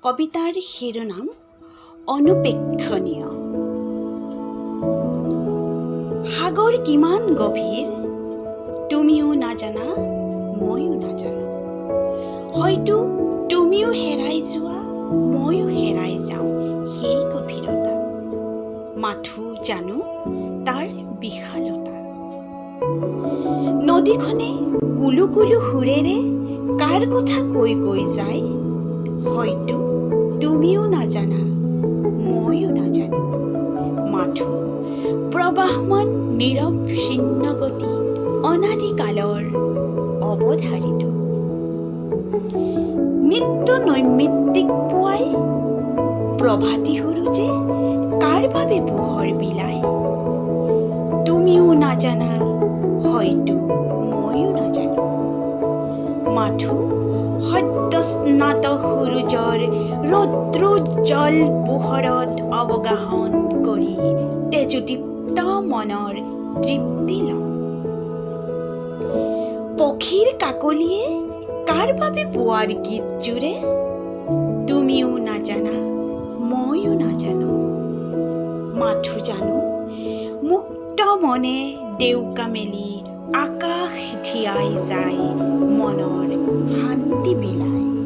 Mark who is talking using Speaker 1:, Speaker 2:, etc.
Speaker 1: কবিতাৰ শিৰোনাম অনুপেক্ষণীয়। সাগৰ কিমান গভীৰ তুমিও নাজানা, ময়ো নাজানো। হয়তো তুমিও হেৰাই যোৱা, ময়ো হেৰাই যাওঁ সেই গভীৰতা। মাথো জানো তাৰ বিশালতা। নদীখনে কুলু কুলু সুৰেৰে কাৰ কথা কৈ কৈ যায়, হয়তো তুমিও নাজানা, ময়ো নাজানো। মাথো প্ৰবাহমান নীৰৱ চিহ্ন গতি, অনাদিকালৰ অৱধাৰিত। নিত্য নৈমিত্তিক পুৱাই প্ৰভাতী সূৰুজে কাৰ বাবে পোহৰ বিলায়, তুমিও নাজানা, হয়তো ময়ো নাজানো। মাথো সদ্য স্নাত সূৰুজৰ ৰৌদ্ৰোজ্জ্বল পোহৰত অৱগাহন কৰি তেজোদীপ্ত মনৰ তৃপ্তি লওঁ। পক্ষীৰ কাকলিয়ে কাৰ বাবে পুৱাৰ গীত জুৰে, তুমিও নাজানা, ময়ো নাজানো। মাথো জানো মুক্ত মনে ডেউকা মেলি আকাশ ধিয়াই যায়, মনৰ শান্তি বিলায়।